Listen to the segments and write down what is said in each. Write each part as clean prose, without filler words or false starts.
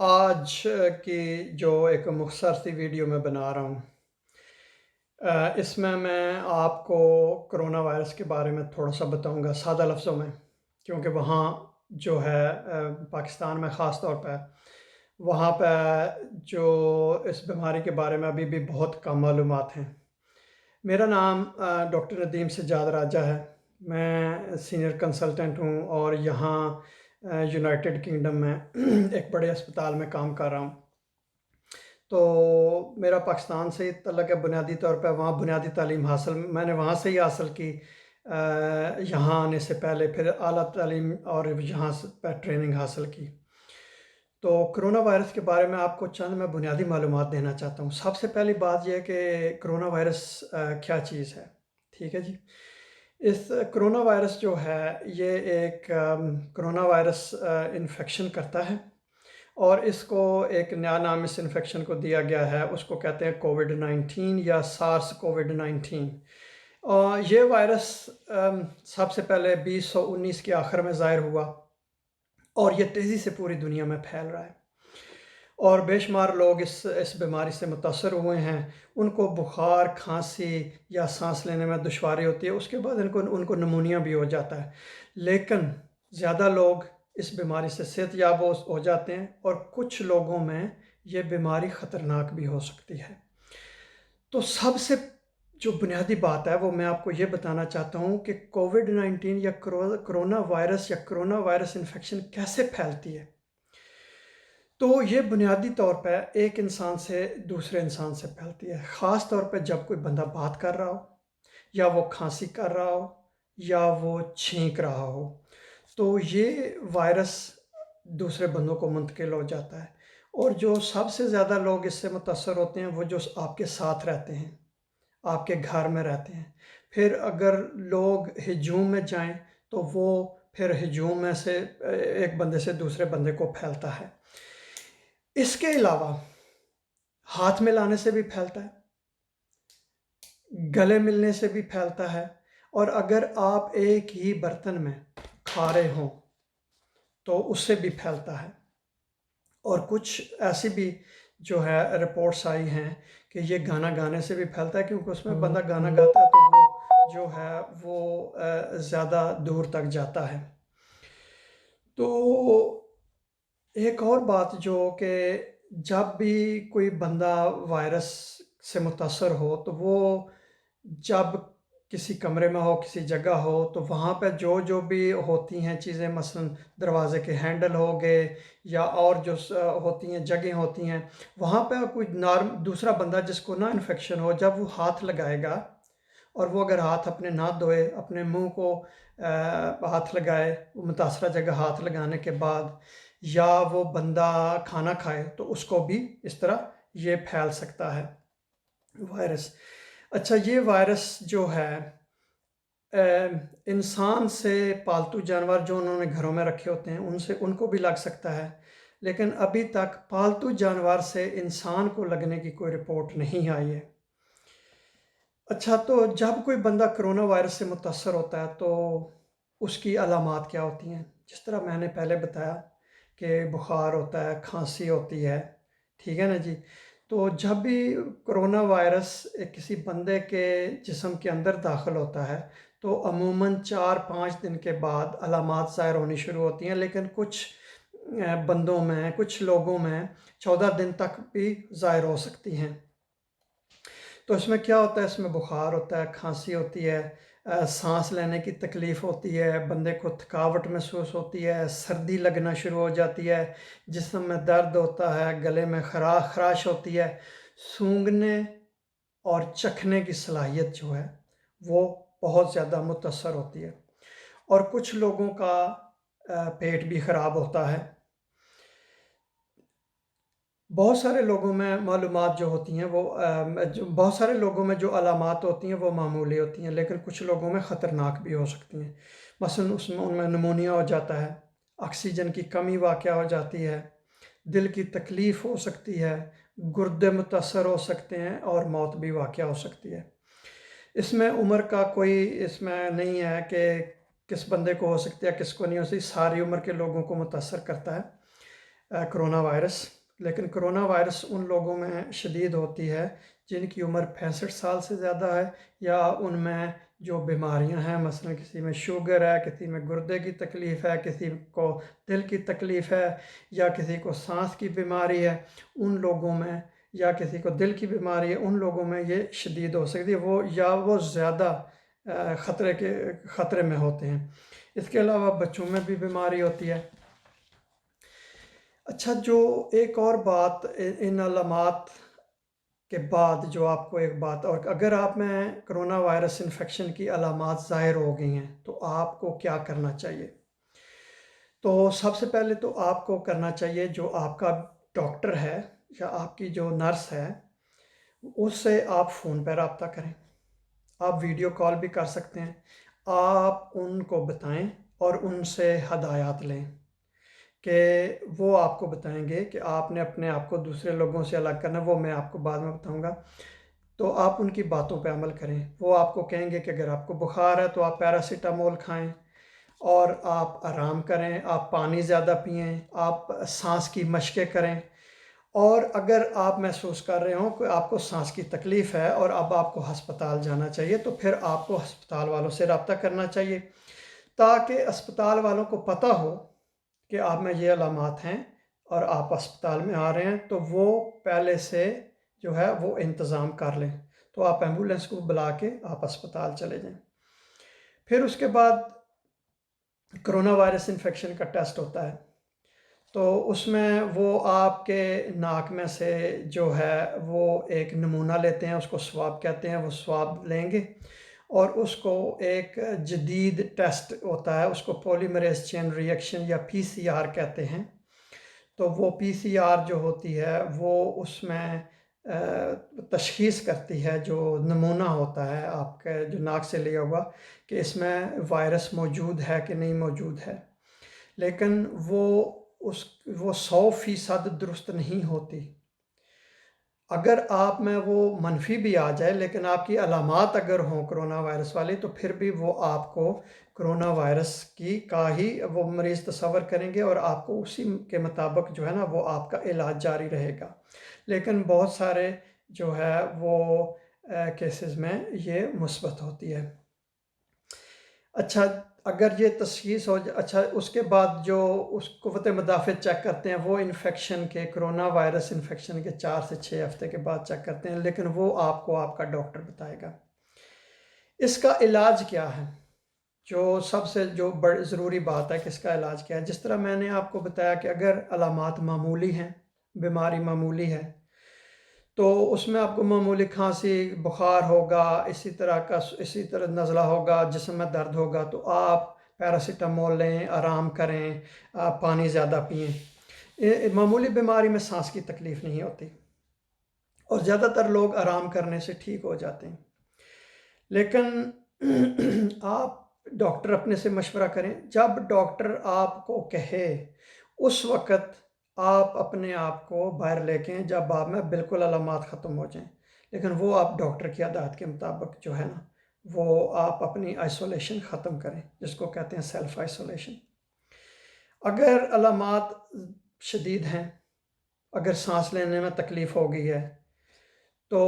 آج کی جو ایک مختصر سی ویڈیو میں بنا رہا ہوں، اس میں آپ کو کرونا وائرس کے بارے میں تھوڑا سا بتاؤں گا سادہ لفظوں میں، کیونکہ وہاں جو ہے پاکستان میں خاص طور پہ وہاں پہ جو اس بیماری کے بارے میں ابھی بھی بہت کم معلومات ہیں۔ میرا نام ڈاکٹر ندیم سجاد راجہ ہے۔ میں سینئر کنسلٹنٹ ہوں اور یہاں یونائٹڈ کنگڈم میں ایک بڑے اسپتال میں کام کر رہا ہوں۔ تو میرا پاکستان سے ہی تعلق ہے، بنیادی طور پہ وہاں بنیادی تعلیم میں نے وہاں سے ہی حاصل کی، یہاں آنے سے پہلے پھر اعلیٰ تعلیم اور یہاں سے ٹریننگ حاصل کی۔ تو کرونا وائرس کے بارے میں آپ کو چند میں بنیادی معلومات دینا چاہتا ہوں۔ سب سے پہلی بات یہ ہے کہ کرونا وائرس کیا چیز ہے، ٹھیک ہے جی۔ اس کرونا وائرس جو ہے یہ ایک کرونا وائرس انفیکشن کرتا ہے، اور اس کو ایک نیا نام اس انفیکشن کو دیا گیا ہے، اس کو کہتے ہیں کووڈ-19 یا سارس کووڈ-19۔ اور یہ وائرس سب سے پہلے 2019 کے آخر میں ظاہر ہوا، اور یہ تیزی سے پوری دنیا میں پھیل رہا ہے، اور بے شمار لوگ اس بیماری سے متاثر ہوئے ہیں۔ ان کو بخار، کھانسی یا سانس لینے میں دشواری ہوتی ہے، اس کے بعد ان کو نمونیا بھی ہو جاتا ہے، لیکن زیادہ لوگ اس بیماری سے صحت یاب ہو جاتے ہیں، اور کچھ لوگوں میں یہ بیماری خطرناک بھی ہو سکتی ہے۔ تو سب سے جو بنیادی بات ہے وہ میں آپ کو یہ بتانا چاہتا ہوں کہ کووڈ-19 یا کرونا وائرس انفیکشن کیسے پھیلتی ہے۔ تو یہ بنیادی طور پہ ایک انسان سے دوسرے انسان سے پھیلتی ہے، خاص طور پہ جب کوئی بندہ بات کر رہا ہو، یا وہ کھانسی کر رہا ہو، یا وہ چھینک رہا ہو، تو یہ وائرس دوسرے بندوں کو منتقل ہو جاتا ہے۔ اور جو سب سے زیادہ لوگ اس سے متاثر ہوتے ہیں وہ جو آپ کے ساتھ رہتے ہیں، آپ کے گھر میں رہتے ہیں۔ پھر اگر لوگ ہجوم میں جائیں تو وہ پھر ہجوم میں سے ایک بندے سے دوسرے بندے کو پھیلتا ہے۔ اس کے علاوہ ہاتھ ملانے سے بھی پھیلتا ہے، گلے ملنے سے بھی پھیلتا ہے، اور اگر آپ ایک ہی برتن میں کھا رہے ہوں تو اس سے بھی پھیلتا ہے۔ اور کچھ ایسی بھی جو ہے رپورٹس آئی ہیں کہ یہ گانا گانے سے بھی پھیلتا ہے، کیونکہ اس میں بندہ گانا گاتا ہے تو وہ جو ہے وہ زیادہ دور تک جاتا ہے۔ تو ایک اور بات جو کہ جب بھی کوئی بندہ وائرس سے متاثر ہو تو وہ جب کسی کمرے میں ہو، کسی جگہ ہو، تو وہاں پہ جو بھی ہوتی ہیں چیزیں، مثلا دروازے کے ہینڈل ہو گئے یا اور جو ہوتی ہیں جگہیں ہوتی ہیں، وہاں پہ کوئی دوسرا بندہ جس کو نہ انفیکشن ہو، جب وہ ہاتھ لگائے گا، اور وہ اگر ہاتھ اپنے نہ دھوئے، اپنے منہ کو ہاتھ لگائے، متاثرہ جگہ ہاتھ لگانے کے بعد، یا وہ بندہ کھانا کھائے، تو اس کو بھی اس طرح یہ پھیل سکتا ہے وائرس۔ اچھا، یہ وائرس جو ہے انسان سے پالتو جانور جو انہوں نے گھروں میں رکھے ہوتے ہیں ان کو بھی لگ سکتا ہے، لیکن ابھی تک پالتو جانور سے انسان کو لگنے کی کوئی رپورٹ نہیں آئی ہے۔ اچھا، تو جب کوئی بندہ کرونا وائرس سے متاثر ہوتا ہے تو اس کی علامات کیا ہوتی ہیں؟ جس طرح میں نے پہلے بتایا کہ بخار ہوتا ہے، کھانسی ہوتی ہے، ٹھیک ہے نا جی۔ تو جب بھی کرونا وائرس کسی بندے کے جسم کے اندر داخل ہوتا ہے تو عموماً 4-5 دن کے بعد علامات ظاہر ہونی شروع ہوتی ہیں، لیکن کچھ بندوں میں، کچھ لوگوں میں 14 دن تک بھی ظاہر ہو سکتی ہیں۔ تو اس میں کیا ہوتا ہے؟ اس میں بخار ہوتا ہے، کھانسی ہوتی ہے، سانس لینے کی تکلیف ہوتی ہے، بندے کو تھکاوٹ محسوس ہوتی ہے، سردی لگنا شروع ہو جاتی ہے، جسم میں درد ہوتا ہے، گلے میں خراش ہوتی ہے، سونگھنے اور چکھنے کی صلاحیت جو ہے وہ بہت زیادہ متاثر ہوتی ہے، اور کچھ لوگوں کا پیٹ بھی خراب ہوتا ہے۔ بہت سارے لوگوں میں معلومات جو ہوتی ہیں وہ بہت سارے لوگوں میں جو علامات ہوتی ہیں وہ معمولی ہوتی ہیں، لیکن کچھ لوگوں میں خطرناک بھی ہو سکتی ہیں۔ مثلا ان میں نمونیا ہو جاتا ہے، آکسیجن کی کمی واقع ہو جاتی ہے، دل کی تکلیف ہو سکتی ہے، گردے متاثر ہو سکتے ہیں، اور موت بھی واقع ہو سکتی ہے۔ اس میں عمر کا کوئی اس میں نہیں ہے کہ کس بندے کو ہو سکتی ہے، کس کو نہیں ہو سکتی، ساری عمر کے لوگوں کو متاثر کرتا ہے۔ کرونا وائرس، لیکن کرونا وائرس ان لوگوں میں شدید ہوتی ہے جن کی عمر 65 سال سے زیادہ ہے، یا ان میں جو بیماریاں ہیں، مثلا کسی میں شوگر ہے، کسی میں گردے کی تکلیف ہے، کسی کو دل کی تکلیف ہے، یا کسی کو سانس کی بیماری ہے، ان لوگوں میں، یا کسی کو دل کی بیماری ہے، ان لوگوں میں یہ شدید ہو سکتی ہے، وہ زیادہ خطرے میں ہوتے ہیں۔ اس کے علاوہ بچوں میں بھی بیماری ہوتی ہے۔ اچھا، جو ایک اور بات ان علامات کے بعد جو آپ کو ایک بات، اور اگر آپ میں کرونا وائرس انفیکشن کی علامات ظاہر ہو گئی ہیں تو آپ کو کیا کرنا چاہیے؟ تو سب سے پہلے تو آپ کو کرنا چاہیے، جو آپ کا ڈاکٹر ہے یا آپ کی جو نرس ہے، اس سے آپ فون پہ رابطہ کریں۔ آپ ویڈیو کال بھی کر سکتے ہیں۔ آپ ان کو بتائیں اور ان سے ہدایات لیں کہ وہ آپ کو بتائیں گے کہ آپ نے اپنے آپ کو دوسرے لوگوں سے الگ کرنا، وہ میں آپ کو بعد میں بتاؤں گا۔ تو آپ ان کی باتوں پہ عمل کریں۔ وہ آپ کو کہیں گے کہ اگر آپ کو بخار ہے تو آپ پیراسیٹامول کھائیں اور آپ آرام کریں، آپ پانی زیادہ پئیں، آپ سانس کی مشقیں کریں، اور اگر آپ محسوس کر رہے ہوں کہ آپ کو سانس کی تکلیف ہے اور اب آپ کو ہسپتال جانا چاہیے، تو پھر آپ کو ہسپتال والوں سے رابطہ کرنا چاہیے، تاکہ ہسپتال والوں کو پتہ ہو کہ آپ میں یہ علامات ہیں اور آپ ہسپتال میں آ رہے ہیں، تو وہ پہلے سے جو ہے وہ انتظام کر لیں۔ تو آپ ایمبولینس کو بلا کے آپ ہسپتال چلے جائیں۔ پھر اس کے بعد کرونا وائرس انفیکشن کا ٹیسٹ ہوتا ہے، تو اس میں وہ آپ کے ناک میں سے جو ہے وہ ایک نمونہ لیتے ہیں، اس کو سواب کہتے ہیں، وہ سواب لیں گے اور اس کو ایک جدید ٹیسٹ ہوتا ہے، اس کو پولیمریز چین ریئیکشن یا PCR کہتے ہیں۔ تو وہ PCR جو ہوتی ہے وہ اس میں تشخیص کرتی ہے، جو نمونہ ہوتا ہے آپ کا جو ناک سے لیا ہوا، کہ اس میں وائرس موجود ہے کہ نہیں موجود ہے، لیکن وہ 100% درست نہیں ہوتی۔ اگر آپ میں وہ منفی بھی آ جائے لیکن آپ کی علامات اگر ہوں کرونا وائرس والی، تو پھر بھی وہ آپ کو کرونا وائرس کا ہی وہ مریض تصور کریں گے اور آپ کو اسی کے مطابق جو ہے نا وہ آپ کا علاج جاری رہے گا۔ لیکن بہت سارے جو ہے وہ کیسز میں یہ مثبت ہوتی ہے۔ اچھا، اگر یہ تشخیص ہو جائے، اچھا اس کے بعد جو اس قوت مدافعت چیک کرتے ہیں، وہ انفیکشن کے کرونا وائرس انفیکشن کے 4 سے 6 ہفتے کے بعد چیک کرتے ہیں، لیکن وہ آپ کو آپ کا ڈاکٹر بتائے گا۔ اس کا علاج کیا ہے؟ جو سب سے بڑی ضروری بات ہے کہ اس کا علاج کیا ہے، جس طرح میں نے آپ کو بتایا کہ اگر علامات معمولی ہیں، بیماری معمولی ہے، تو اس میں آپ کو معمولی کھانسی بخار ہوگا، اسی طرح نزلہ ہوگا، جسم میں درد ہوگا، تو آپ پیراسیٹامول لیں، آرام کریں، آپ پانی زیادہ پئیں۔ معمولی بیماری میں سانس کی تکلیف نہیں ہوتی اور زیادہ تر لوگ آرام کرنے سے ٹھیک ہو جاتے ہیں۔ لیکن آپ ڈاکٹر اپنے سے مشورہ کریں، جب ڈاکٹر آپ کو کہے اس وقت آپ اپنے آپ کو باہر لے کے، جب آپ میں بالکل علامات ختم ہو جائیں، لیکن وہ آپ ڈاکٹر کی ہدایت کے مطابق جو ہے نا وہ آپ اپنی آئسولیشن ختم کریں، جس کو کہتے ہیں سیلف آئسولیشن۔ اگر علامات شدید ہیں، اگر سانس لینے میں تکلیف ہو گئی ہے، تو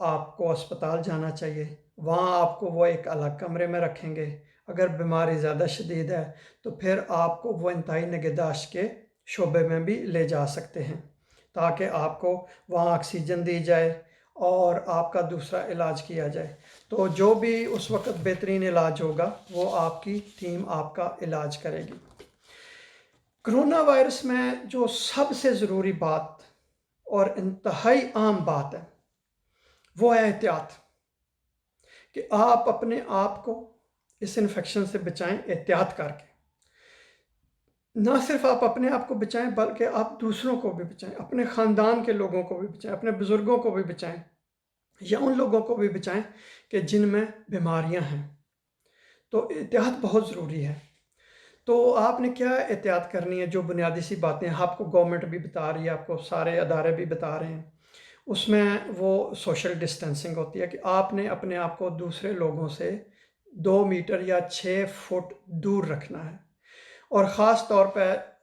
آپ کو اسپتال جانا چاہیے، وہاں آپ کو وہ ایک الگ کمرے میں رکھیں گے۔ اگر بیماری زیادہ شدید ہے تو پھر آپ کو وہ انتہائی نگہداشت کے شعبے میں بھی لے جا سکتے ہیں، تاکہ آپ کو وہاں آکسیجن دی جائے اور آپ کا دوسرا علاج کیا جائے۔ تو جو بھی اس وقت بہترین علاج ہوگا وہ آپ کی ٹیم آپ کا علاج کرے گی۔ کرونا وائرس میں جو سب سے ضروری بات اور انتہائی عام بات ہے وہ ہے احتیاط، کہ آپ اپنے آپ کو اس انفیکشن سے بچائیں احتیاط کر کے۔ نہ صرف آپ اپنے آپ کو بچائیں بلکہ آپ دوسروں کو بھی بچائیں، اپنے خاندان کے لوگوں کو بھی بچائیں، اپنے بزرگوں کو بھی بچائیں، یا ان لوگوں کو بھی بچائیں کہ جن میں بیماریاں ہیں۔ تو احتیاط بہت ضروری ہے۔ تو آپ نے کیا احتیاط کرنی ہے؟ جو بنیادی سی باتیں آپ کو گورنمنٹ بھی بتا رہی ہے، آپ کو سارے ادارے بھی بتا رہے ہیں، اس میں وہ سوشل ڈسٹینسنگ ہوتی ہے کہ آپ نے اپنے آپ کو دوسرے لوگوں سے 2 میٹر یا 6 فٹ دور رکھنا ہے، اور خاص طور پہ